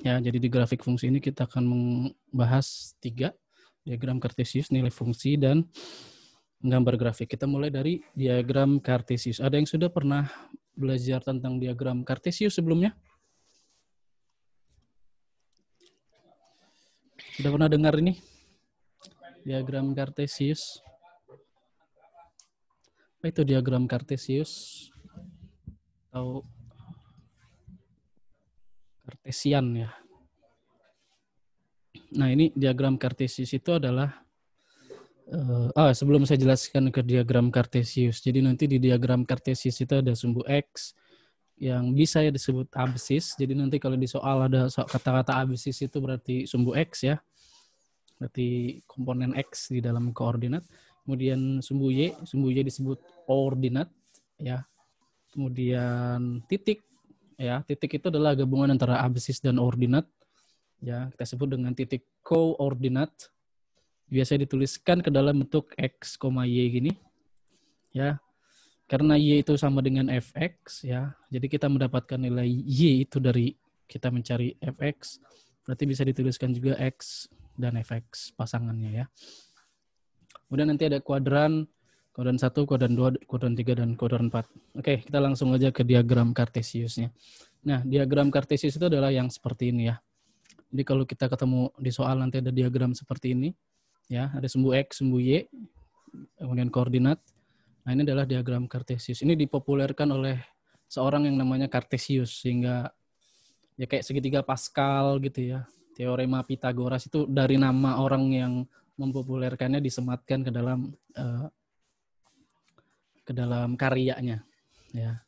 Ya, jadi di grafik fungsi ini kita akan membahas 3 diagram kartesius, nilai fungsi, dan gambar grafik. Kita mulai dari diagram kartesius. Ada yang sudah pernah belajar tentang diagram kartesius sebelumnya? Sudah pernah dengar ini? Diagram kartesius. Apa itu diagram kartesius? Atau kartesian ya. Nah, ini diagram kartesius itu adalah sebelum saya jelaskan ke diagram kartesius. Jadi nanti di diagram kartesius itu ada sumbu X yang bisa ya disebut absis. Jadi nanti kalau di soal ada kata-kata absis itu berarti sumbu X ya. Berarti komponen X di dalam koordinat. Kemudian sumbu Y disebut ordinat ya. Kemudian titik ya, titik itu adalah gabungan antara absis dan ordinat. Ya, kita sebut dengan titik koordinat. Biasa dituliskan ke dalam bentuk X, Y gini. Ya. Karena Y itu sama dengan Fx ya. Jadi kita mendapatkan nilai Y itu dari kita mencari Fx. Berarti bisa dituliskan juga X dan Fx pasangannya ya. Kemudian nanti ada kuadran 1, kuadran 2, kuadran 3, dan kuadran 4. Oke, kita langsung aja ke diagram kartesiusnya. Nah, diagram kartesius itu adalah yang seperti ini ya. Jadi kalau kita ketemu di soal nanti ada diagram seperti ini. Ya, ada sumbu X, sumbu Y, kemudian koordinat. Nah, ini adalah diagram kartesius. Ini dipopulerkan oleh seorang yang namanya Kartesius, sehingga ya kayak segitiga Pascal gitu ya. Teorema Pitagoras itu dari nama orang yang mempopulerkannya disematkan ke dalam karyanya. Ya.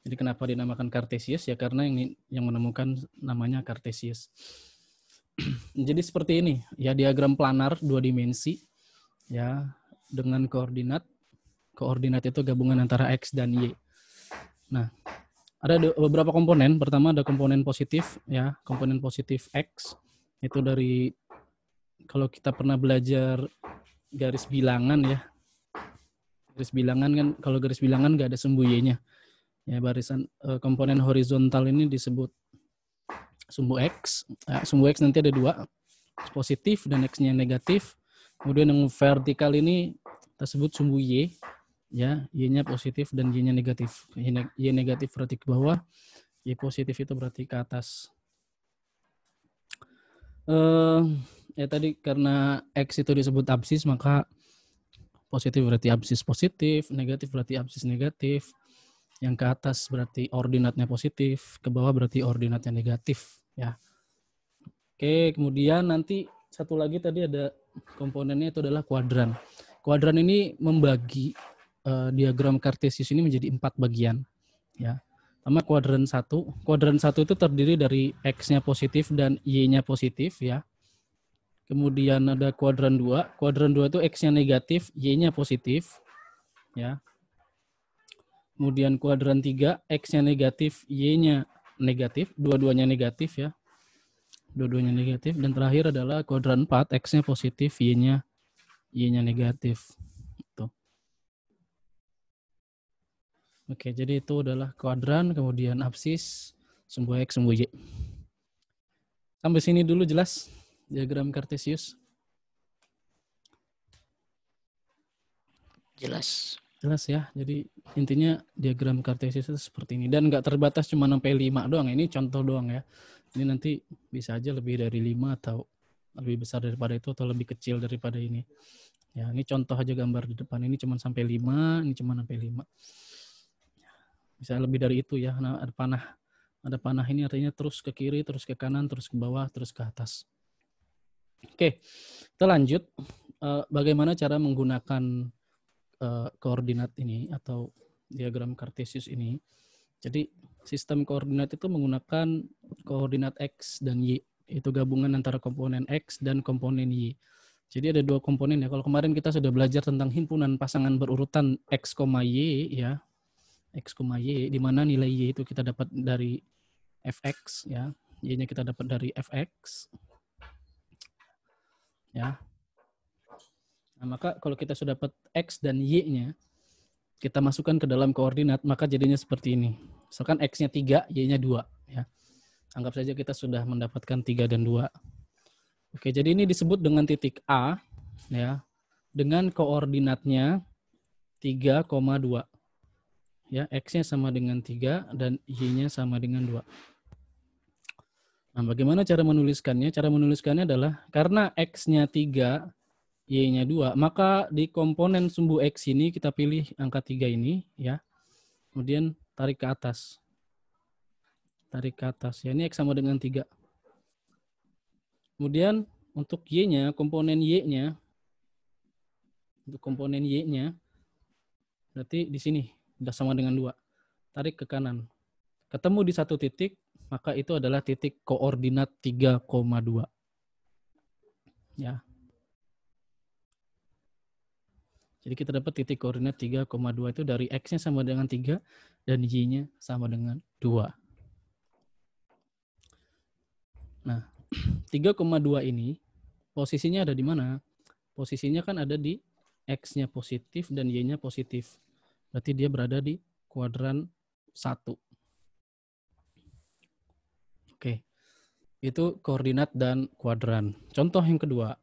Jadi kenapa dinamakan Kartesius? Ya karena yang menemukan namanya Kartesius. Jadi seperti ini, ya diagram planar 2 dimensi, ya dengan koordinat. Koordinat itu gabungan antara X dan Y. Nah, ada beberapa komponen. Pertama ada komponen positif, ya komponen positif X. Itu dari, kalau kita pernah belajar garis bilangan ya. Garis bilangan kan, kalau garis bilangan nggak ada sumbu Y-nya. Ya, barisan komponen horizontal ini disebut sumbu X. Sumbu X nanti ada 2, positif dan X-nya negatif. Kemudian yang vertikal ini kita sebut sumbu Y, ya, Y-nya positif dan Y-nya negatif. Y negatif berarti ke bawah, Y positif itu berarti ke atas. Ya tadi karena X itu disebut absis, maka positif berarti absis positif, negatif berarti absis negatif. Yang ke atas berarti ordinatnya positif, ke bawah berarti ordinatnya negatif, ya. Oke, kemudian nanti satu lagi tadi ada komponennya itu adalah kuadran. Kuadran ini membagi diagram kartesius ini menjadi 4 bagian. Ya. Pertama kuadran 1. Kuadran 1 itu terdiri dari X-nya positif dan Y-nya positif ya. Kemudian ada kuadran 2. Kuadran 2 itu X-nya negatif, Y-nya positif. Ya. Kemudian kuadran 3, X-nya negatif, Y-nya negatif, dua-duanya negatif ya. Dua-duanya negatif. Dan terakhir adalah kuadran 4, X-nya positif, Y-nya negatif. Tuh. Oke, jadi itu adalah kuadran, kemudian absis, sumbu X, sumbu Y. Sampai sini dulu jelas diagram kartesius? Jelas. Jelas ya. Jadi intinya diagram kartesius itu seperti ini. Dan nggak terbatas cuma sampai 5 doang. Ini contoh doang ya. Ini nanti bisa aja lebih dari 5 atau lebih besar daripada itu atau lebih kecil daripada ini. Ya, ini contoh aja gambar di depan. Ini cuma sampai 5, ini cuma sampai 5. Bisa lebih dari itu ya. Nah, ada panah. Ada panah ini artinya terus ke kiri, terus ke kanan, terus ke bawah, terus ke atas. Oke, kita lanjut. Bagaimana cara menggunakan koordinat ini atau diagram kartesius ini. Jadi sistem koordinat itu menggunakan koordinat X dan Y. Itu gabungan antara komponen X dan komponen Y. Jadi ada 2 komponen ya. Kalau kemarin kita sudah belajar tentang himpunan pasangan berurutan X, Y ya. X, Y, di mana nilai Y itu kita dapat dari Fx ya. Y-nya kita dapat dari Fx. Ya. Nah, maka kalau kita sudah dapat X dan Y-nya, kita masukkan ke dalam koordinat, maka jadinya seperti ini. Misalkan X-nya 3, Y-nya 2. Ya. Anggap saja kita sudah mendapatkan 3 dan 2. Oke, jadi ini disebut dengan titik A, ya, dengan koordinatnya 3,2. Ya, X-nya sama dengan 3 dan Y-nya sama dengan 2. Nah, bagaimana cara menuliskannya? Cara menuliskannya adalah karena X-nya 3, Y-nya 2, maka di komponen sumbu X ini kita pilih angka 3 ini, ya. Kemudian tarik ke atas. Tarik ke atas. Ya, ini X sama dengan 3. Kemudian untuk Y-nya, komponen Y-nya, untuk komponen Y-nya, berarti di sini, sudah sama dengan 2. Tarik ke kanan. Ketemu di satu titik, maka itu adalah titik koordinat 3,2. Ya. Jadi kita dapat titik koordinat 3,2 itu dari X-nya sama dengan 3 dan Y-nya sama dengan 2. Nah, 3,2 ini posisinya ada di mana? Posisinya kan ada di X-nya positif dan Y-nya positif. Berarti dia berada di kuadran 1. Oke. Itu koordinat dan kuadran. Contoh yang kedua.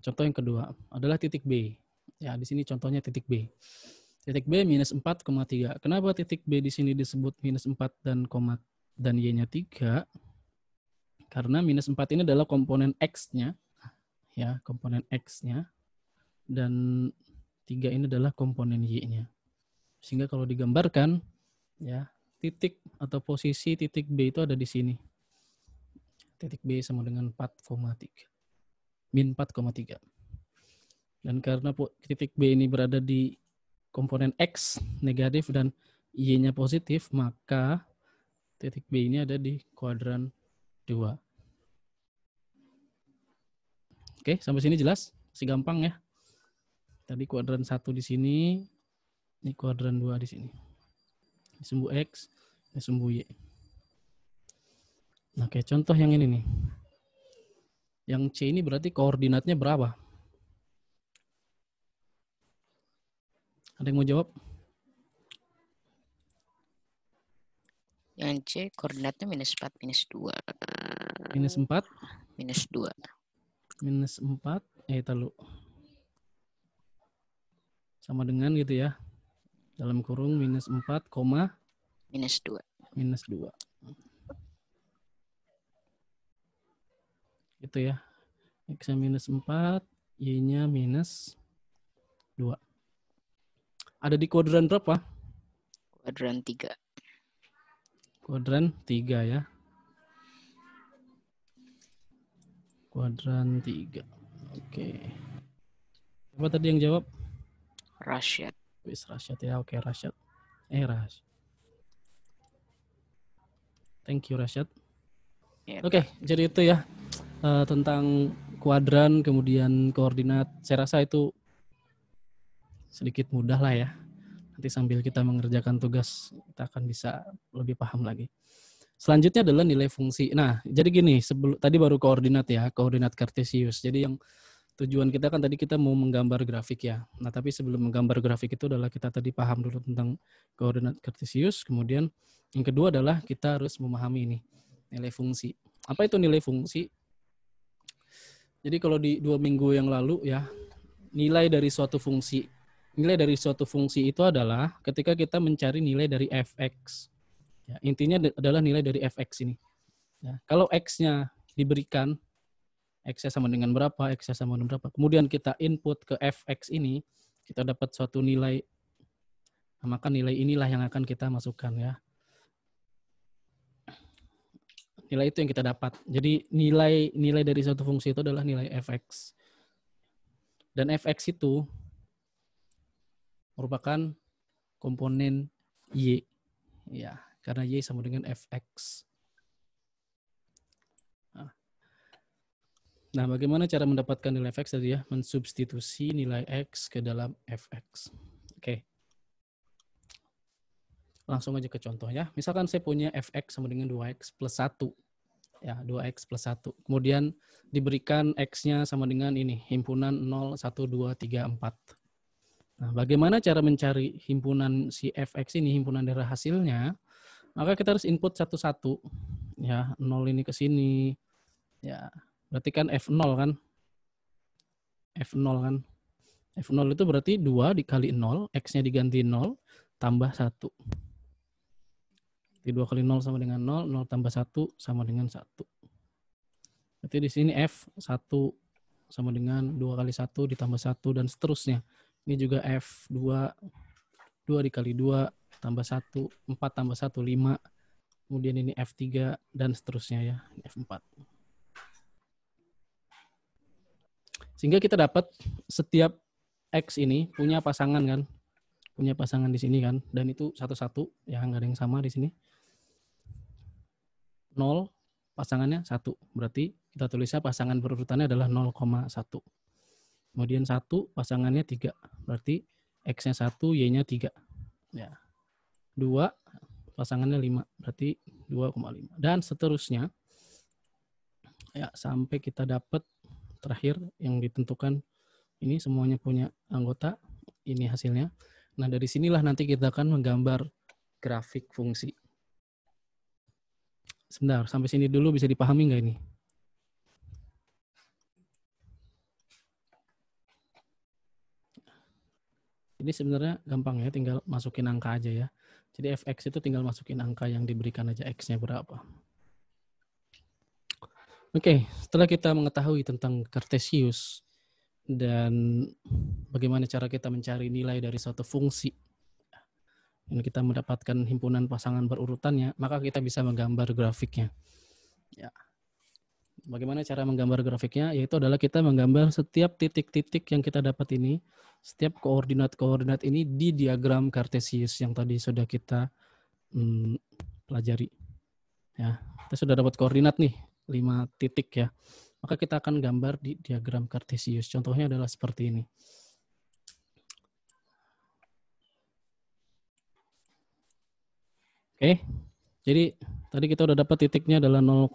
Contoh yang kedua adalah titik B. Ya, di sini contohnya titik B. Titik B minus 4,3. Kenapa titik B di sini disebut minus 4 dan Y-nya 3? Karena minus 4 ini adalah komponen X-nya. Ya, komponen X-nya. Dan 3 ini adalah komponen Y-nya. Sehingga kalau digambarkan, ya, titik atau posisi titik B itu ada di sini. Titik B sama dengan 4,3. Min 4,3. Dan karena titik B ini berada di komponen X negatif dan Y-nya positif, maka titik B ini ada di kuadran 2. Oke, sampai sini jelas? Masih gampang ya? Tadi kuadran 1 di sini, ini kuadran 2 di sini. Ini sumbu X, ini sumbu Y. Oke, contoh yang ini nih. Yang C ini berarti koordinatnya berapa? Ada yang mau jawab? Yang C koordinatnya minus 4, minus 2. Minus 4? Minus 2. Minus 4, tahu. Sama dengan gitu ya. Dalam kurung minus 4, minus 2. Minus 2. Gitu ya. X-nya minus 4, Y-nya minus 2. Ada di kuadran berapa? Kuadran 3. Kuadran 3 ya. Kuadran 3. Oke. Apa tadi yang jawab? Rasyad. Wis Rasyad ya. Oke, Rasyad. Rasyad. Thank you, Rasyad. Ya, Oke, jadi itu ya. Tentang kuadran, kemudian koordinat. Saya rasa itu sedikit mudah lah ya. Nanti sambil kita mengerjakan tugas, kita akan bisa lebih paham lagi. Selanjutnya adalah nilai fungsi. Nah, jadi gini, tadi baru koordinat ya, koordinat kartesius. Jadi yang tujuan kita kan tadi kita mau menggambar grafik ya. Nah, tapi sebelum menggambar grafik itu adalah kita tadi paham dulu tentang koordinat kartesius. Kemudian yang kedua adalah kita harus memahami ini, nilai fungsi. Apa itu nilai fungsi? Jadi kalau di 2 minggu yang lalu ya, nilai dari suatu fungsi itu adalah ketika kita mencari nilai dari fx. Ya, intinya adalah nilai dari fx ini. Ya, kalau x-nya diberikan, x-nya sama dengan berapa, x-nya sama dengan berapa. Kemudian kita input ke fx ini, kita dapat suatu nilai. Nah, maka nilai inilah yang akan kita masukkan ya. Nilai itu yang kita dapat. Jadi nilai dari suatu fungsi itu adalah nilai fx. Dan fx itu merupakan komponen y. Ya, karena y sama dengan fx. Nah, bagaimana cara mendapatkan nilai fx tadi ya? Mensubstitusi nilai x ke dalam fx. Oke. Langsung aja ke contoh ya. Misalkan saya punya fx sama dengan 2x plus 1. Ya, 2x plus 1. Kemudian diberikan x-nya sama dengan ini, himpunan 0, 1, 2, 3, 4. Nah, bagaimana cara mencari himpunan si fx ini, himpunan dari hasilnya? Maka kita harus input satu-satu. Ya, 0 ini ke sini. Ya, berarti kan F0 kan. F0 kan. F0 itu berarti 2 dikali 0, X-nya diganti 0, tambah 1. Jadi 2 kali 0 sama dengan 0, 0 tambah 1 sama dengan 1. Berarti di sini F1 sama dengan 2 kali 1 ditambah 1 dan seterusnya. Ini juga F2, 2 dikali 2 tambah 1, 4 tambah 1, 5. Kemudian ini F3 dan seterusnya ya, F4. Sehingga kita dapat setiap X ini punya pasangan kan. Punya pasangan di sini kan. Dan itu satu-satu, ya nggak ada yang sama di sini. 0, pasangannya 1. Berarti kita tulisnya pasangan berurutannya adalah 0,1. Kemudian 1, pasangannya 3. Berarti X-nya 1, Y-nya 3. Ya. 2, pasangannya 5. Berarti 2,5. Dan seterusnya. Ya, sampai kita dapat terakhir yang ditentukan ini semuanya punya anggota, ini hasilnya. Nah, dari sinilah nanti kita akan menggambar grafik fungsi. Sebentar, sampai sini dulu bisa dipahami nggak ini? Jadi sebenarnya gampang ya, tinggal masukin angka aja ya. Jadi fx itu tinggal masukin angka yang diberikan aja, x-nya berapa. Oke, setelah kita mengetahui tentang Cartesius dan bagaimana cara kita mencari nilai dari suatu fungsi, dan kita mendapatkan himpunan pasangan berurutannya, maka kita bisa menggambar grafiknya. Ya. Bagaimana cara menggambar grafiknya? Yaitu adalah kita menggambar setiap titik-titik yang kita dapat ini, setiap koordinat-koordinat ini di diagram Cartesius yang tadi sudah kita pelajari. Ya, kita sudah dapat koordinat nih, 5 titik ya. Maka kita akan gambar di diagram Cartesius. Contohnya adalah seperti ini. Oke, jadi tadi kita udah dapat titiknya adalah 0,1,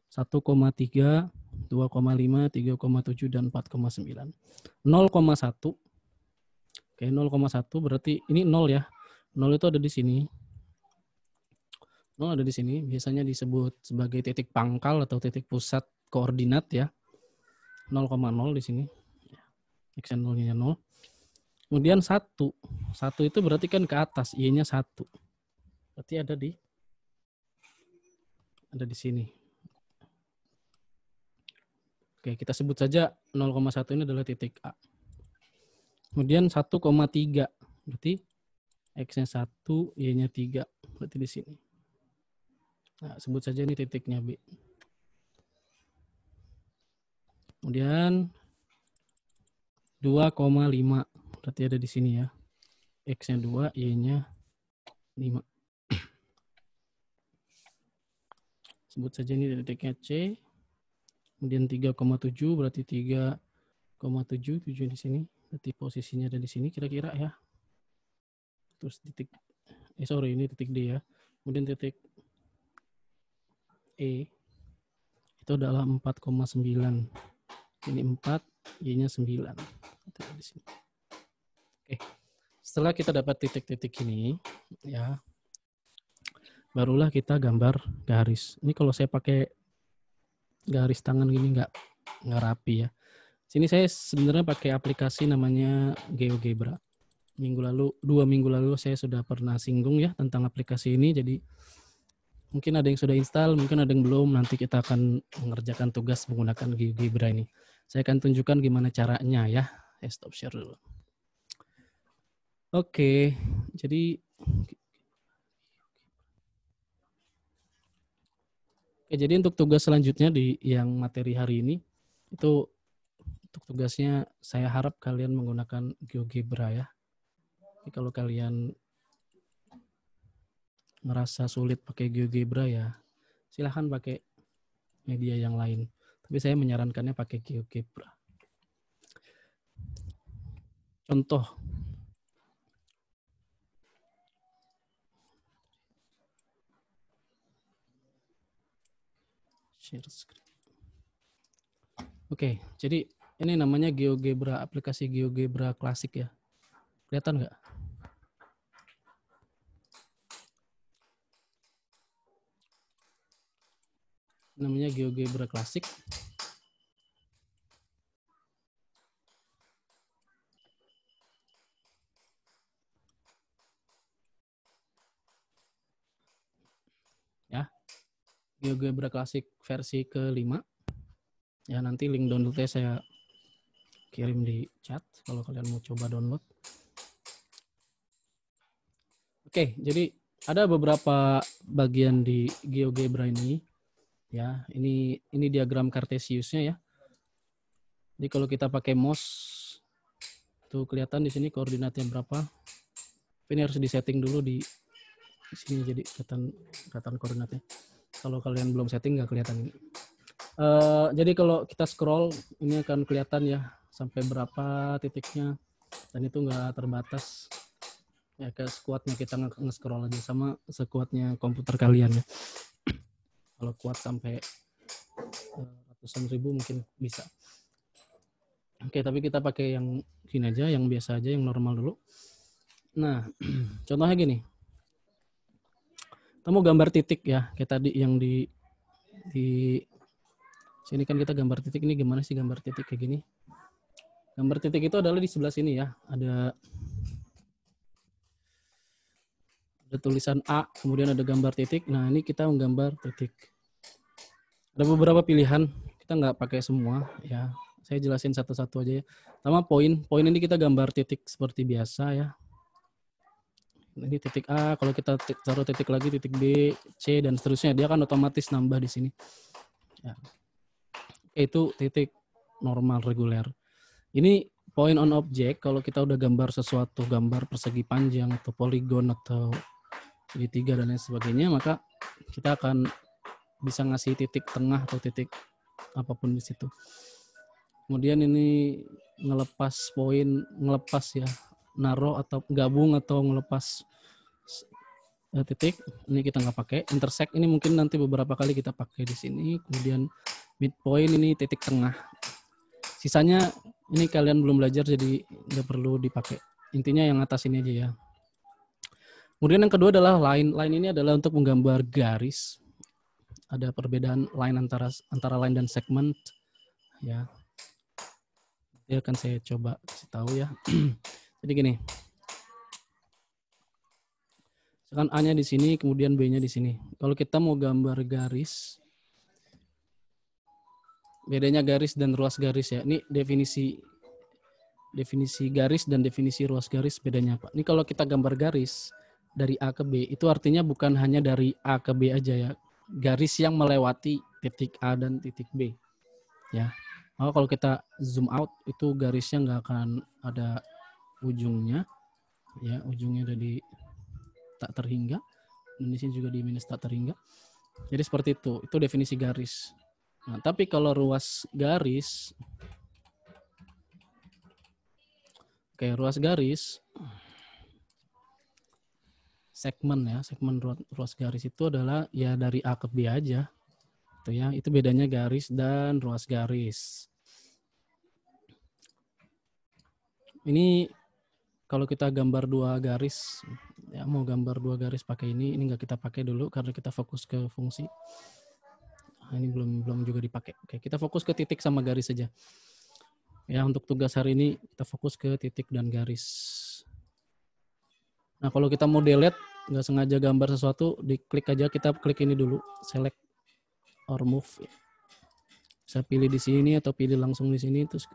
1,3, 2,5, 3,7, dan 4,9. 0,1. Oke, 0,1 berarti ini 0 ya. 0 itu ada di sini. 0 ada di sini, biasanya disebut sebagai titik pangkal atau titik pusat koordinat ya. 0,0 di sini. X-nya 0-nya 0. Kemudian 1. 1 itu berarti kan ke atas, Y-nya 1. Berarti ada di sini. Oke, kita sebut saja 0,1 ini adalah titik A. Kemudian 1,3. Berarti X-nya 1, Y-nya 3. Berarti di sini. Nah, sebut saja ini titiknya B. Kemudian 2,5. Berarti ada di sini ya. X-nya 2, Y-nya 5. Sebut saja ini titiknya C. Kemudian 3,7 berarti 3,7, 7 di sini. Berarti posisinya ada di sini kira-kira ya. Terus titik, ini titik D ya. Kemudian titik E itu adalah 4,9. Ini 4, Y-nya 9. Itu di sini. Oke. Setelah kita dapat titik-titik ini, ya, barulah kita gambar garis. Ini kalau saya pakai garis tangan gini nggak rapi ya. Sini saya sebenarnya pakai aplikasi namanya GeoGebra. 2 minggu lalu saya sudah pernah singgung ya tentang aplikasi ini. Jadi mungkin ada yang sudah install, mungkin ada yang belum. Nanti kita akan mengerjakan tugas menggunakan GeoGebra ini. Saya akan tunjukkan gimana caranya ya. Saya stop share dulu. Oke, jadi untuk tugas selanjutnya di yang materi hari ini itu untuk tugasnya saya harap kalian menggunakan GeoGebra ya. Jadi kalau kalian merasa sulit pakai GeoGebra ya silahkan pakai media yang lain. Tapi saya menyarankannya pakai GeoGebra. Contoh. Share screen. Oke, jadi ini namanya GeoGebra, aplikasi GeoGebra klasik ya. Kelihatan nggak? namanya GeoGebra Classic. Ya, GeoGebra Classic versi ke-5. Ya, nanti link downloadnya saya kirim di chat kalau kalian mau coba download. Oke, jadi ada beberapa bagian di GeoGebra ini. Ya, ini diagram Cartesiusnya ya. Jadi kalau kita pakai mouse tuh kelihatan di sini koordinatnya berapa. Ini harus disetting dulu di sini jadi kelihatan koordinatnya. Kalau kalian belum setting nggak kelihatan ini. Jadi kalau kita scroll ini akan kelihatan ya sampai berapa titiknya, dan itu nggak terbatas ya, ke sekuatnya kita nge-scroll aja, sama sekuatnya komputer kalian ya. Kalau kuat sampai ratusan ribu mungkin bisa. Oke, tapi kita pakai yang gini aja, yang biasa aja, yang normal dulu. Nah, contohnya gini, kita mau gambar titik ya, kayak tadi yang di sini kan kita gambar titik. Ini gimana sih gambar titik kayak gini? Gambar titik itu adalah di sebelah sini ya. Ada tulisan A, kemudian ada gambar titik. Nah, ini kita menggambar titik. Ada beberapa pilihan, kita nggak pakai semua ya. Saya jelasin satu-satu aja ya. Pertama poin. Poin ini kita gambar titik seperti biasa ya. Ini titik A, kalau kita taruh titik lagi, titik B, C, dan seterusnya. Dia kan otomatis nambah di sini. Ya. Itu titik normal reguler. Ini point on object, kalau kita udah gambar sesuatu, gambar persegi panjang atau poligon atau segitiga dan lain sebagainya, maka kita akan bisa ngasih titik tengah atau titik apapun di situ. Kemudian ini ngelepas poin, ngelepas ya, naruh atau gabung atau ngelepas titik, ini kita nggak pakai. Intersect ini mungkin nanti beberapa kali kita pakai di sini. Kemudian midpoint ini titik tengah. Sisanya ini kalian belum belajar jadi nggak perlu dipakai. Intinya yang atas ini aja ya. Kemudian yang kedua adalah line. Line ini adalah untuk menggambar garis. Ada perbedaan line antara line dan segment ya. Ini akan saya coba kasih tahu ya. Jadi gini. Misalkan A-nya di sini, kemudian B-nya di sini. Kalau kita mau gambar garis, bedanya garis dan ruas garis ya. Ini definisi garis dan definisi ruas garis bedanya apa? Ini kalau kita gambar garis dari A ke B, itu artinya bukan hanya dari A ke B aja ya. Garis yang melewati titik A dan titik B. Ya. Maka kalau kita zoom out, itu garisnya nggak akan ada ujungnya. Ya, ujungnya ada di tak terhingga. Dan di sini juga di minus tak terhingga. Jadi seperti itu. Itu definisi garis. Nah, tapi kalau ruas garis, ruas garis, segmen ya, segmen ruas garis itu adalah ya dari A ke B aja. Itu ya, itu bedanya garis dan ruas garis. Ini kalau kita gambar dua garis, ya mau gambar dua garis pakai ini nggak kita pakai dulu karena kita fokus ke fungsi. Nah, ini belum juga dipakai. Oke, kita fokus ke titik sama garis saja. Ya, untuk tugas hari ini kita fokus ke titik dan garis. Nah, kalau kita mau delete, nggak sengaja gambar sesuatu, diklik aja, kita klik ini dulu, select or move. Bisa pilih di sini atau pilih langsung di sini, terus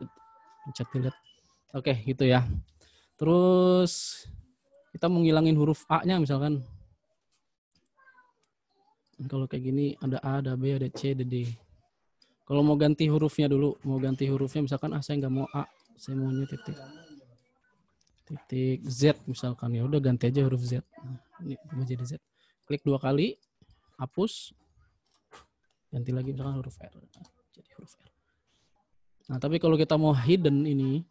pencet delete. Oke, gitu ya. Terus kita mau ngilangin huruf A-nya misalkan. Kalau kayak gini ada A, ada B, ada C, ada D. Kalau mau ganti hurufnya dulu, misalkan saya nggak mau A, saya maunya titik Z misalkan, ya udah ganti aja huruf Z. Nah, ini jadi Z. Klik 2 kali, hapus, ganti lagi misalkan huruf R. Jadi huruf R. Nah, tapi kalau kita mau hidden ini,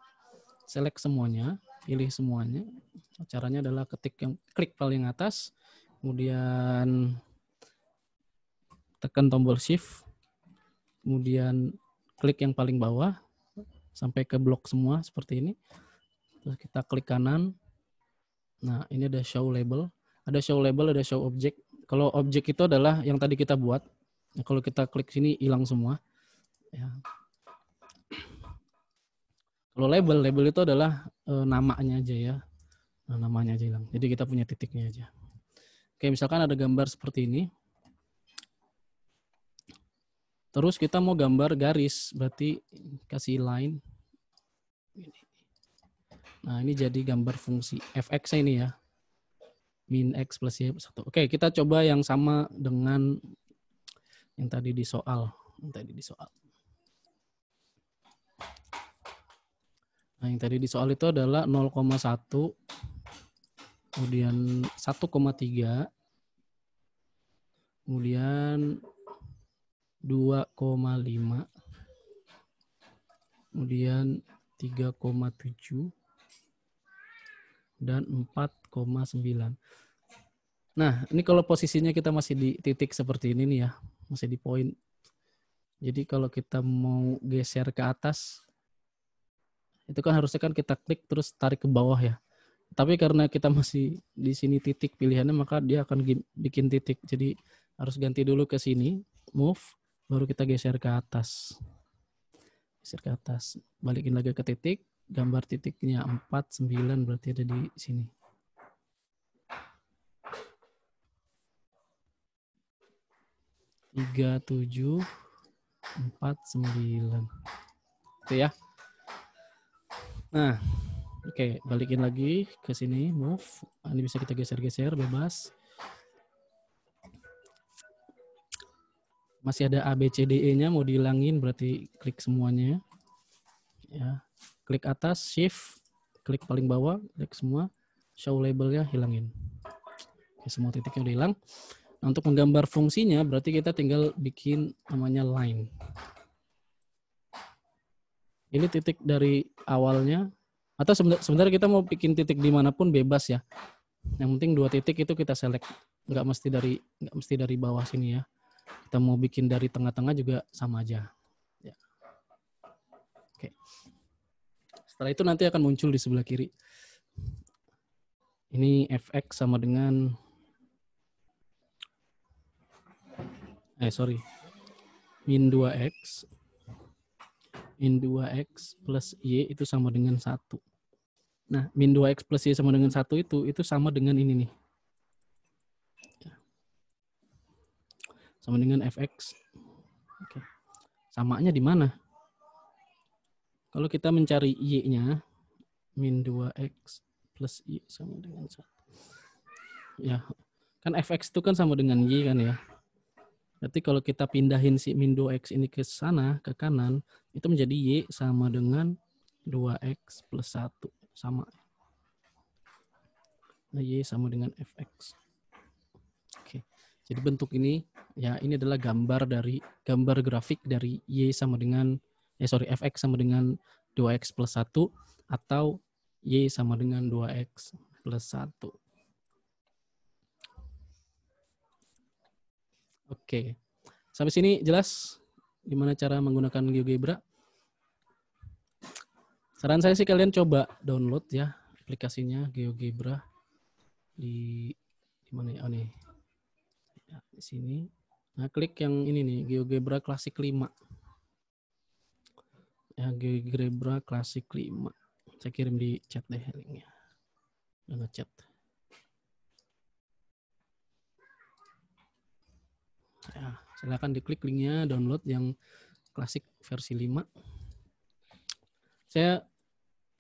select semuanya, pilih semuanya. Caranya adalah klik paling atas, kemudian tekan tombol shift, kemudian klik yang paling bawah sampai ke blok semua seperti ini. Terus kita klik kanan. Nah, ini ada show label. Ada show label, ada show object. Kalau object itu adalah yang tadi kita buat. Nah, kalau kita klik sini hilang semua. Ya. Kalau label itu adalah namanya aja ya. Nah, namanya aja hilang. Jadi kita punya titiknya aja. Oke, misalkan ada gambar seperti ini. Terus kita mau gambar garis, berarti kasih line. Nah, ini jadi gambar fungsi fx ini ya. Min x plus y 1. Oke, kita coba yang sama dengan yang tadi di soal. Nah, yang tadi di soal itu adalah 0,1, kemudian 1,3, kemudian 2,5, kemudian 3,7, dan 4,9. Nah, ini kalau posisinya kita masih di titik seperti ini nih ya, masih di poin. Jadi kalau kita mau geser ke atas, itu kan harusnya kan kita klik terus tarik ke bawah ya. Tapi karena kita masih di sini titik pilihannya, maka dia akan bikin titik. Jadi harus ganti dulu ke sini, move, baru kita geser ke atas. Geser ke atas. Balikin lagi ke titik, gambar titiknya 4, 9 berarti ada di sini. Tiga, 7, 4, 9. Itu ya. Nah, oke, balikin lagi ke sini, move. Ini bisa kita geser-geser bebas. Masih ada A, B, C, D, E-nya mau dihilangin, berarti klik semuanya. Ya, klik atas, shift, klik paling bawah, klik semua, show labelnya, hilangin. Oke, semua titiknya udah hilang. Nah, untuk menggambar fungsinya, berarti kita tinggal bikin namanya line. Ini titik dari awalnya, atau sebenarnya kita mau bikin titik dimanapun bebas ya. Yang penting 2 titik itu kita select, nggak mesti dari bawah sini ya. Kita mau bikin dari tengah-tengah juga sama aja. Ya. Oke. Setelah itu nanti akan muncul di sebelah kiri. Ini fx sama dengan min 2x. Min 2x plus y itu sama dengan 1. Nah, min 2x plus y sama dengan 1 itu sama dengan ini nih. Sama dengan fx. Oke. Samanya di mana? Kalau kita mencari y-nya, min 2x plus y sama dengan 1. Ya, kan fx itu kan sama dengan y kan ya. Berarti kalau kita pindahin si min 2x ini ke sana, ke kanan, itu menjadi y sama dengan 2x plus 1. Sama. Nah, y sama dengan fx. Oke. Jadi bentuk ini, ya ini adalah gambar grafik dari y sama dengan, fx sama dengan 2x plus 1, atau y sama dengan 2x plus 1. Oke, sampai sini jelas gimana cara menggunakan GeoGebra? Saran saya sih kalian coba download ya aplikasinya GeoGebra di mana ya? Oh nih, ya, di sini. Nah, klik yang ini nih, GeoGebra Classic 5. Ya, GeoGebra Classic 5. Saya kirim di chat deh linknya. Udah ngechat. Ya, silakan diklik linknya, download yang klasik versi 5. Saya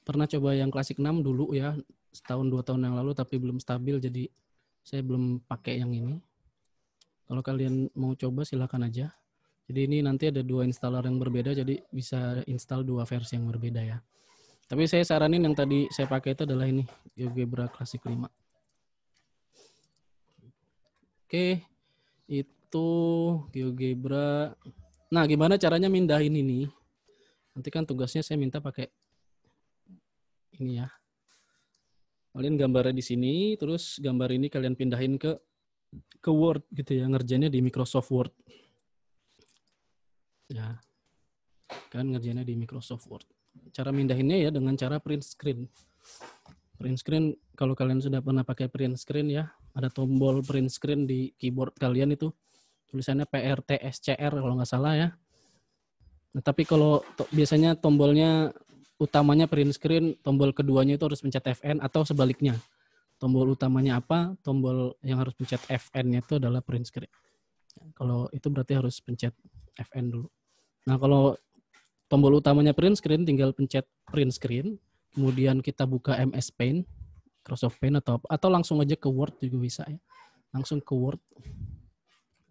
pernah coba yang klasik 6 dulu ya, setahun 2 tahun yang lalu, tapi belum stabil, jadi saya belum pakai yang ini. Kalau kalian mau coba silakan aja. Jadi ini nanti ada 2 installer yang berbeda, jadi bisa install 2 versi yang berbeda ya. Tapi saya saranin yang tadi saya pakai itu adalah ini, GeoGebra Classic 5. Oke, itu GeoGebra. Nah, gimana caranya mindahin ini? Nanti kan tugasnya saya minta pakai ini ya. Kalian gambarnya di sini, terus gambar ini kalian pindahin ke Word gitu ya, ngerjainnya di Microsoft Word. Ya, kan ngerjainnya di Microsoft Word. Cara mindahinnya ya dengan cara print screen. Print screen, kalau kalian sudah pernah pakai print screen ya, ada tombol print screen di keyboard kalian itu. tulisannya PRTSCR kalau nggak salah ya. Nah, tapi kalau biasanya tombolnya utamanya print screen, tombol keduanya itu harus pencet FN atau sebaliknya. Tombol utamanya apa, tombol yang harus pencet FN-nya itu adalah print screen. Kalau itu berarti harus pencet FN dulu. Nah, kalau tombol utamanya print screen, tinggal pencet print screen, kemudian kita buka MS Paint, Microsoft Paint atau langsung aja ke Word juga bisa ya. Langsung ke Word,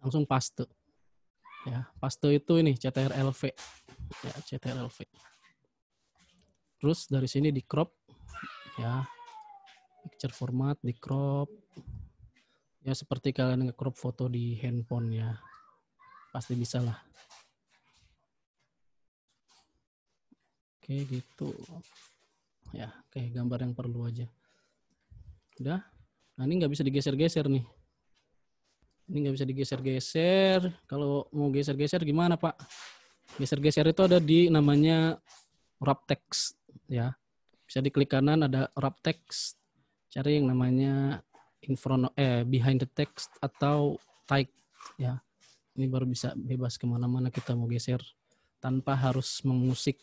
langsung paste. Ya, paste itu ini CTRL-V. Ya, CTRL-V. Terus dari sini di crop ya. Picture format di crop. Ya seperti kalian nge-crop foto di handphone ya. Pasti bisa lah. Oke, gitu. Ya, kayak gambar yang perlu aja. Udah. Nah, ini nggak bisa digeser-geser nih. Ini nggak bisa digeser-geser. Kalau mau geser-geser gimana, Pak? Geser-geser itu ada di namanya wrap text ya. Bisa diklik kanan ada wrap text. Cari yang namanya behind the text atau type ya. Ini baru bisa bebas kemana-mana kita mau geser tanpa harus mengusik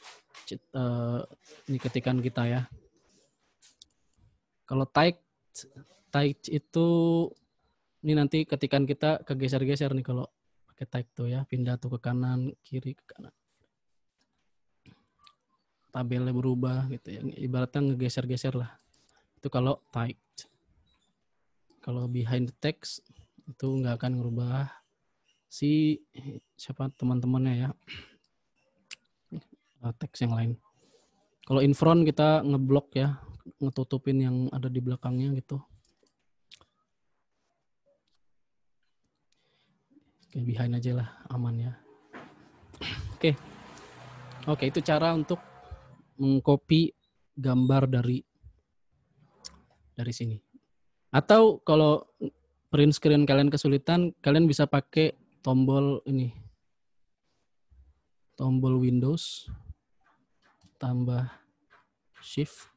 ini ketikan kita ya. Kalau type itu ini nanti ketikan kita kegeser-geser nih kalau pakai type tuh ya, pindah tuh ke kanan, kiri, ke kanan. Tabelnya berubah gitu ya. Ibaratnya ngegeser-geser lah. Itu kalau type. Kalau behind the text itu nggak akan ngerubah si siapa teman-temannya ya. Teks yang lain. Kalau in front kita ngeblok ya, ngetutupin yang ada di belakangnya gitu. Oke, behind aja lah, aman ya. Oke, itu cara untuk mengcopy gambar dari sini. Atau kalau print screen kalian kesulitan, kalian bisa pakai tombol ini. Tombol Windows tambah Shift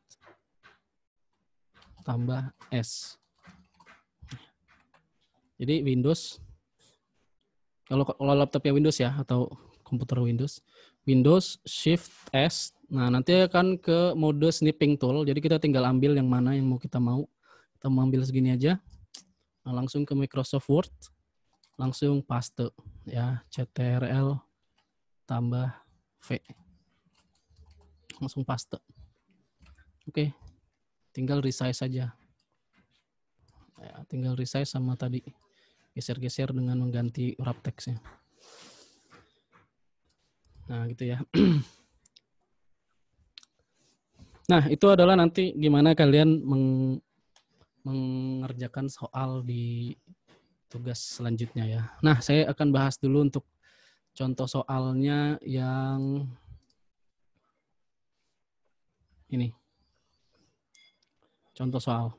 tambah S. Jadi Windows, kalau laptopnya Windows ya, atau komputer Windows Shift S. Nah, nanti akan ke mode snipping tool. Jadi kita tinggal ambil yang mana yang mau kita mau. Kita mau ambil segini aja. Nah, langsung ke Microsoft Word. Langsung paste ya, CTRL tambah V. Langsung paste. Oke. Tinggal resize saja. Ya, tinggal resize sama tadi. Geser-geser dengan mengganti wrap text-nya. Nah, gitu ya. Nah, itu adalah nanti gimana kalian mengerjakan soal di tugas selanjutnya ya. Nah, saya akan bahas dulu untuk contoh soalnya yang ini. Contoh soal.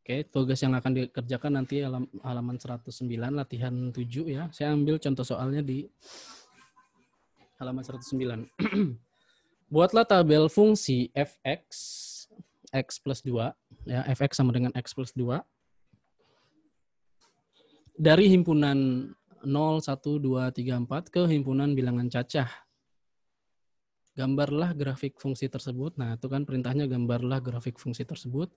Oke, tugas yang akan dikerjakan nanti halaman 109 latihan 7 ya. Saya ambil contoh soalnya di halaman 109. Buatlah tabel fungsi fx x plus 2 ya, fx sama dengan x plus 2 dari himpunan 0, 1, 2, 3, 4 ke himpunan bilangan cacah. Gambarlah grafik fungsi tersebut. Nah, itu kan perintahnya gambarlah grafik fungsi tersebut.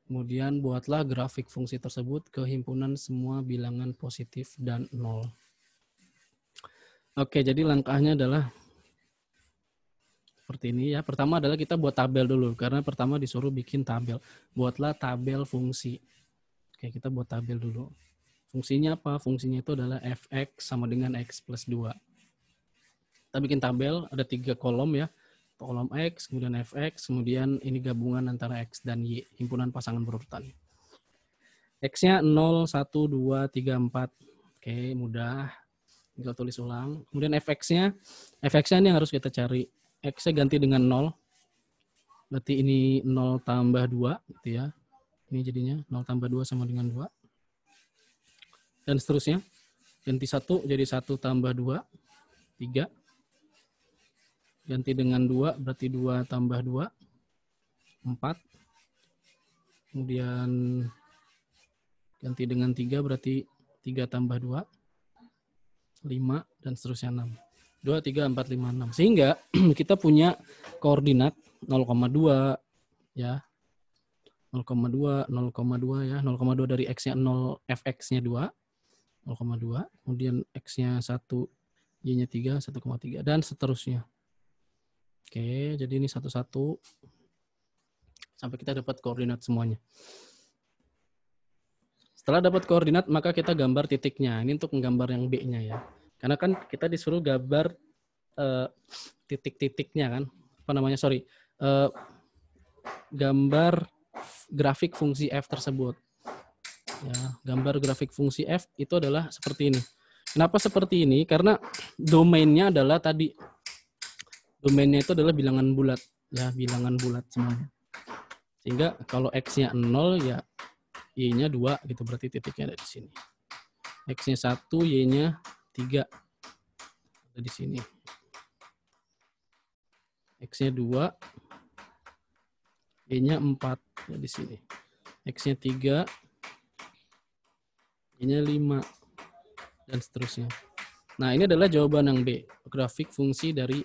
Kemudian buatlah grafik fungsi tersebut ke himpunan semua bilangan positif dan 0. Oke, jadi langkahnya adalah seperti ini ya. Pertama adalah kita buat tabel dulu. Karena pertama disuruh bikin tabel. Buatlah tabel fungsi. Oke, kita buat tabel dulu. Fungsinya apa? Fungsinya itu adalah fx sama dengan x plus 2. Kita bikin tabel, ada 3 kolom ya. Kolom X, kemudian Fx, kemudian ini gabungan antara X dan Y, himpunan pasangan berurutan. X-nya 0, 1, 2, 3, 4. Oke, mudah. Tinggal tulis ulang. Kemudian Fx-nya ini harus kita cari. X-nya ganti dengan 0. Berarti ini 0 tambah 2, gitu ya. Ini jadinya 0 tambah 2 sama dengan 2. Dan seterusnya. Ganti 1 jadi 1 tambah 2, 3. Ganti dengan 2, berarti 2 tambah 2, 4. Kemudian ganti dengan 3, berarti 3 tambah 2, 5, dan seterusnya 6. 2, 3, 4, 5, 6. Sehingga kita punya koordinat 0,2 ya. 0,2, 0,2 ya. 0,2 dari X-nya 0, Fx-nya 2. 0,2. Kemudian X-nya 1, Y-nya 3, 1,3. Dan seterusnya. Oke, jadi ini satu-satu. Sampai kita dapat koordinat semuanya. Setelah dapat koordinat, maka kita gambar titiknya. Ini untuk menggambar yang B-nya ya. Karena kan kita disuruh gambar titik-titiknya kan. Apa namanya? Gambar grafik fungsi f tersebut. Ya, gambar grafik fungsi f itu adalah seperti ini. Kenapa seperti ini? Karena domainnya adalah tadi. Domainnya itu adalah bilangan bulat. Ya, bilangan bulat semuanya. Sehingga kalau X-nya 0 ya Y-nya 2 gitu, berarti titiknya ada di sini. X-nya 1, Y-nya 3 ada di sini. X-nya 2, Y-nya 4 ada di sini. X-nya 3, Y-nya 5 dan seterusnya. Nah, ini adalah jawaban yang B, grafik fungsi dari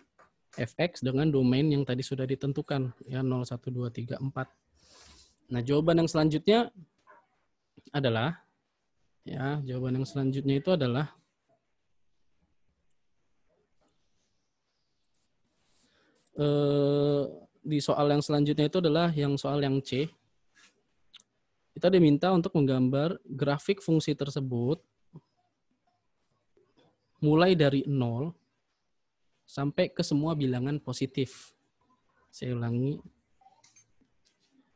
fx dengan domain yang tadi sudah ditentukan ya 0, 1, 2, 3, 4. Nah, jawaban yang selanjutnya adalah di soal yang selanjutnya itu adalah yang soal yang C. Kita diminta untuk menggambar grafik fungsi tersebut mulai dari 0 sampai ke semua bilangan positif. Saya ulangi.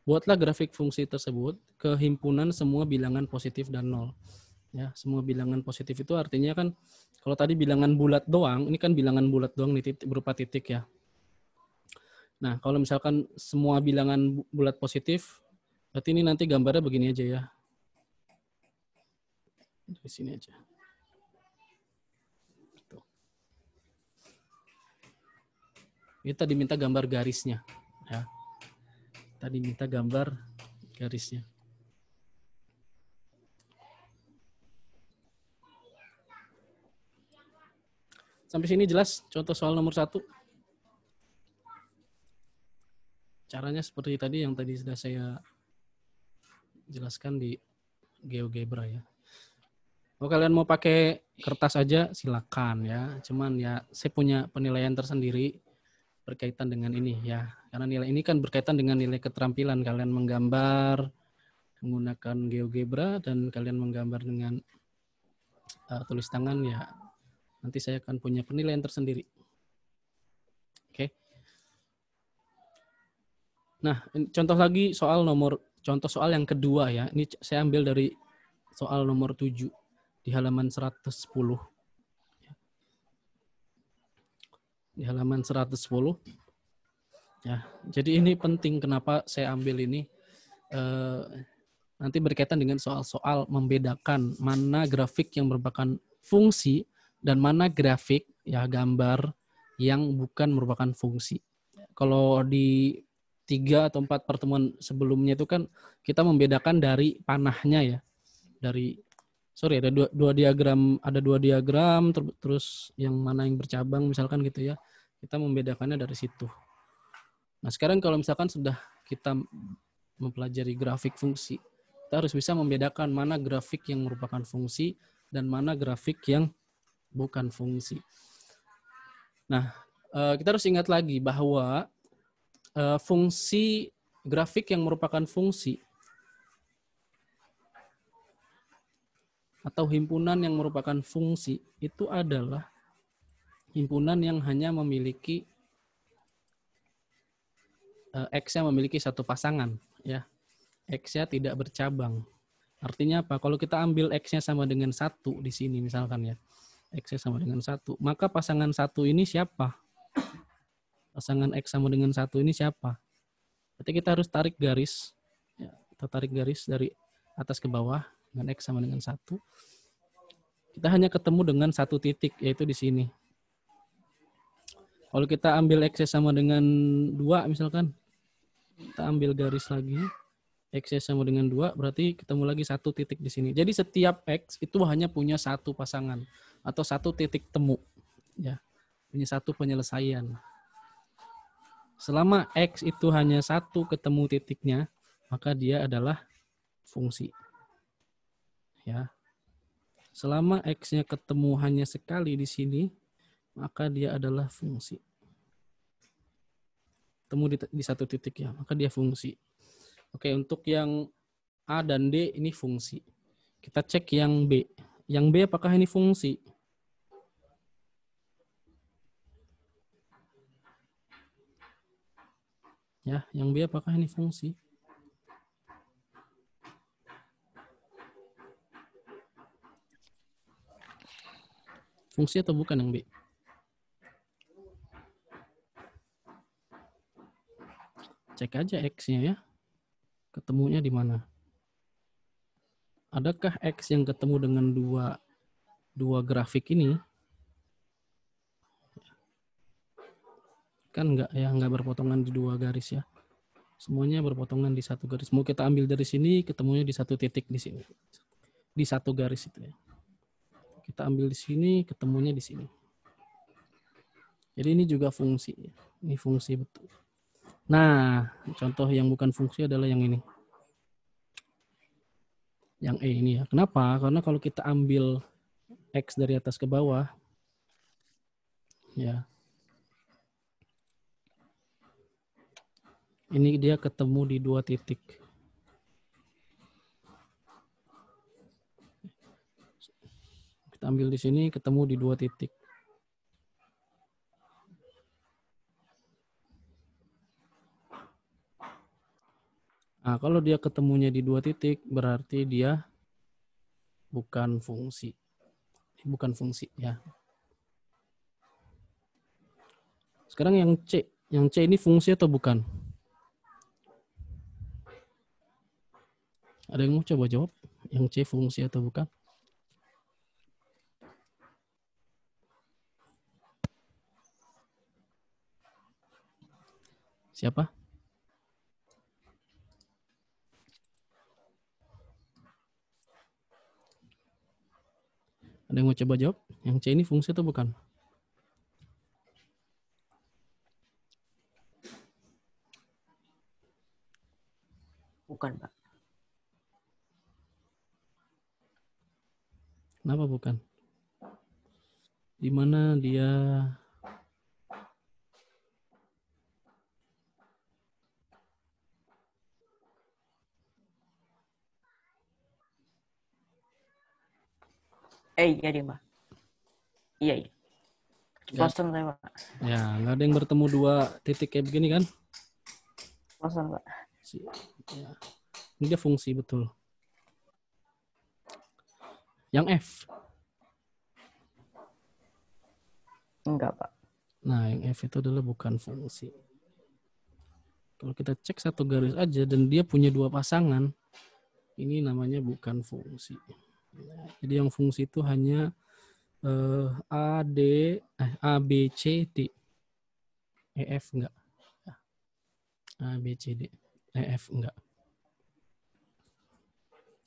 Buatlah grafik fungsi tersebut ke himpunan semua bilangan positif dan 0. Ya, semua bilangan positif itu artinya kan kalau tadi bilangan bulat doang, ini kan bilangan bulat doang nih, berupa titik ya. Nah, kalau misalkan semua bilangan bulat positif, berarti ini nanti gambarnya begini aja ya. Di sini aja. Tuh. Kita diminta gambar garisnya. Ya. Tadi minta gambar garisnya. Sampai sini jelas contoh soal nomor 1. Caranya seperti tadi yang tadi sudah saya jelaskan di GeoGebra ya. Kalau kalian mau pakai kertas aja silakan ya. Cuman ya saya punya penilaian tersendiri berkaitan dengan ini ya. Karena nilai ini kan berkaitan dengan nilai keterampilan kalian menggambar menggunakan GeoGebra dan kalian menggambar dengan tulis tangan ya. Nanti saya akan punya penilaian tersendiri. Oke. Nah, contoh lagi contoh soal yang kedua ya. Ini saya ambil dari soal nomor 7 di halaman 110. Di halaman 110. Ya, jadi ini penting kenapa saya ambil ini. Nanti berkaitan dengan soal-soal membedakan mana grafik yang merupakan fungsi dan mana grafik ya gambar yang bukan merupakan fungsi. Kalau di 3 atau 4 pertemuan sebelumnya itu kan kita membedakan dari panahnya ya. Ada dua diagram terus yang mana yang bercabang misalkan gitu ya. Kita membedakannya dari situ. Nah, sekarang kalau misalkan sudah kita mempelajari grafik fungsi, kita harus bisa membedakan mana grafik yang merupakan fungsi dan mana grafik yang bukan fungsi. Nah, kita harus ingat lagi bahwa fungsi grafik yang merupakan fungsi atau himpunan yang merupakan fungsi itu adalah himpunan yang hanya memiliki X-nya memiliki satu pasangan ya. X-nya tidak bercabang. Artinya apa? Kalau kita ambil X-nya sama dengan 1 di sini misalkan ya. X-nya sama dengan 1, maka pasangan 1 ini siapa? Pasangan X sama dengan 1 ini siapa? Berarti kita harus tarik garis. Ya, kita tarik garis dari atas ke bawah dengan X sama dengan 1. Kita hanya ketemu dengan satu titik, yaitu di sini. Kalau kita ambil X sama dengan 2 misalkan, kita ambil garis lagi. X-nya sama dengan 2, berarti ketemu lagi satu titik di sini. Jadi setiap X itu hanya punya satu pasangan atau satu titik temu. Ya, punya satu penyelesaian. Selama X itu hanya satu ketemu titiknya, maka dia adalah fungsi. Ya. Selama X-nya ketemu hanya sekali di sini, maka dia adalah fungsi. Ketemu di satu titik ya, maka dia fungsi. Oke, untuk yang A dan D ini fungsi. Kita cek yang B. Yang B apakah ini fungsi? Ya, yang B apakah ini fungsi? Fungsi atau bukan yang B? Cek aja X-nya ya. Ketemunya di mana? Adakah X yang ketemu dengan dua grafik ini? Kan enggak ya, enggak berpotongan di dua garis ya. Semuanya berpotongan di satu garis. Mau kita ambil dari sini, ketemunya di satu titik di sini. Di satu garis itu ya. Kita ambil di sini, ketemunya di sini. Jadi ini juga fungsi. Ini fungsi betul. Nah, contoh yang bukan fungsi adalah yang ini. Yang E ini ya. Kenapa? Karena kalau kita ambil X dari atas ke bawah, ya, ini dia ketemu di dua titik. Kita ambil di sini, ketemu di dua titik. Nah, kalau dia ketemunya di dua titik, berarti dia bukan fungsi. Bukan fungsi ya. Sekarang yang C. Yang C ini fungsi atau bukan? Ada yang mau coba jawab? Yang C fungsi atau bukan? Siapa? Ada yang mau coba jawab? Yang C ini fungsi atau bukan? Bukan, Pak. Kenapa bukan? Di mana dia Iya dia, Pak. Iya. Keceplosan saya, Pak. ya nggak ada yang bertemu dua titik kayak begini kan? Keceplosan, Pak. Ya. Ini dia fungsi betul. Yang F. Enggak, Pak. Nah, yang F itu adalah bukan fungsi. Kalau kita cek satu garis aja dan dia punya dua pasangan, ini namanya bukan fungsi. Jadi yang fungsi itu hanya A, B, C, D. E, F enggak. A, B, C, D. E, F enggak.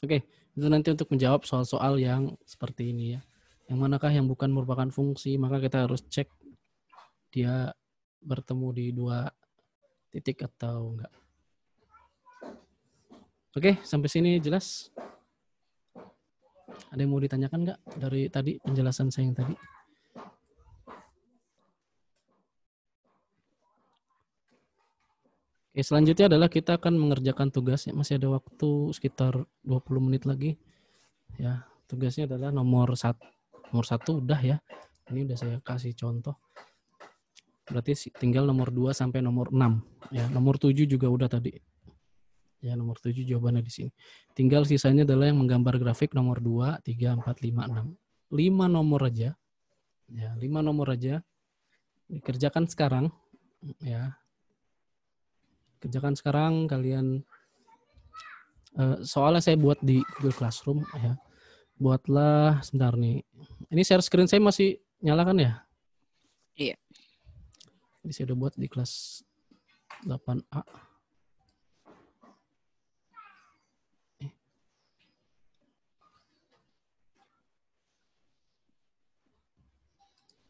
Oke, itu nanti untuk menjawab soal-soal yang seperti ini ya. Yang manakah yang bukan merupakan fungsi, maka kita harus cek dia bertemu di dua titik atau enggak. Oke, sampai sini jelas? Ada yang mau ditanyakan enggak dari tadi penjelasan saya yang tadi? Oke, selanjutnya adalah kita akan mengerjakan tugasnya. Masih ada waktu sekitar 20 menit lagi. Ya, tugasnya adalah nomor 1. Nomor 1 udah ya. Ini udah saya kasih contoh. Berarti tinggal nomor 2 sampai nomor 6. Ya, nomor 7 juga udah tadi. Ya, nomor 7 jawabannya di sini. Tinggal sisanya adalah yang menggambar grafik nomor 2, 3, 4, 5, 6. 5 nomor aja. Ya, 5 nomor aja. Dikerjakan sekarang. Ya. Kerjakan sekarang kalian. Soalnya saya buat di Google Classroom. Ya. Buatlah, sebentar nih. Ini share screen saya masih nyala kan ya? Iya. Ini saya udah buat di kelas 8A.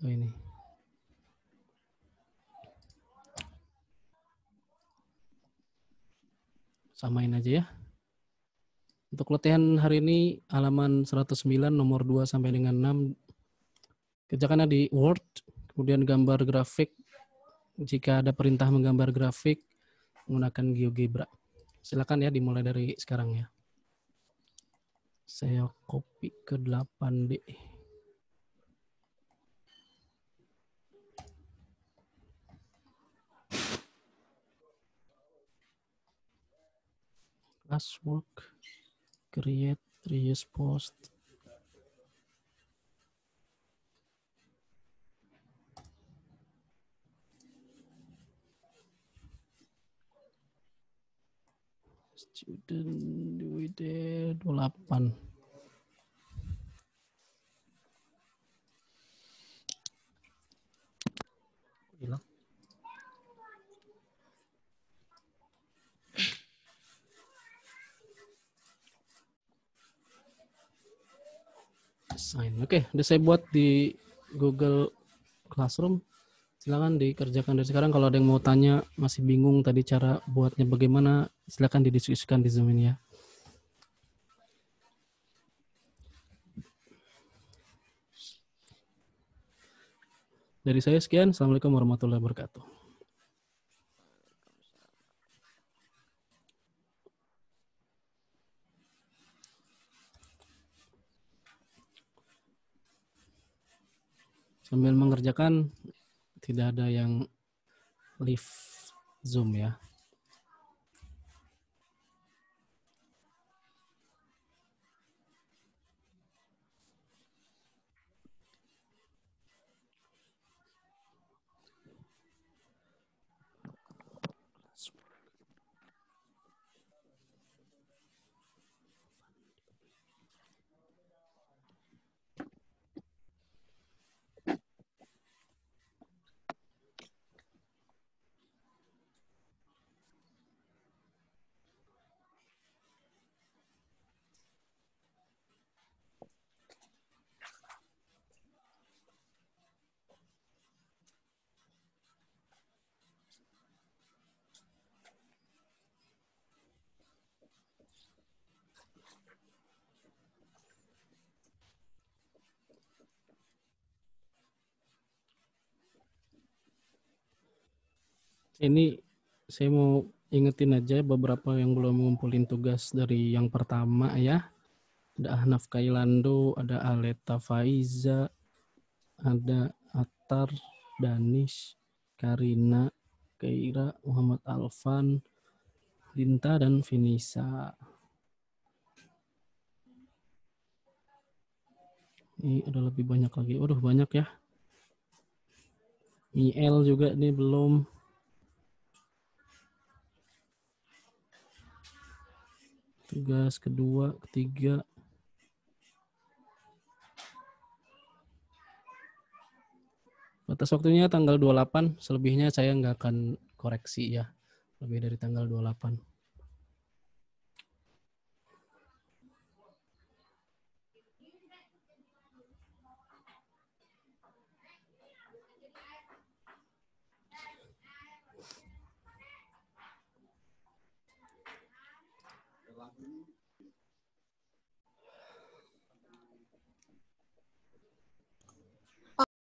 Oh ini. Samain aja ya. Untuk latihan hari ini halaman 109 nomor 2 sampai dengan 6 kerjakannya di Word, kemudian gambar grafik. Jika ada perintah menggambar grafik menggunakan GeoGebra. Silakan ya dimulai dari sekarang ya. Saya copy ke 8D. Classwork, create, reuse, post. Student WD 28. Hilang. Design. Oke, udah saya buat di Google Classroom. Silakan dikerjakan dari sekarang. Kalau ada yang mau tanya, masih bingung tadi cara buatnya bagaimana, silakan didiskusikan di Zoom ini ya. Dari saya sekian. Assalamualaikum warahmatullahi wabarakatuh. Sambil mengerjakan, tidak ada yang leave Zoom ya. Ini saya mau ingetin aja beberapa yang belum ngumpulin tugas dari yang pertama ya. Ada Ahnaf Kailando, ada Aleta Faiza, ada Atar, Danish, Karina, Keira, Muhammad Alfan, Dinta, dan Finisa. Ini ada lebih banyak lagi. Waduh, banyak ya. Miel juga ini belum. Tugas kedua, ketiga. Batas waktunya tanggal 28, selebihnya saya nggak akan koreksi ya. Lebih dari tanggal 28.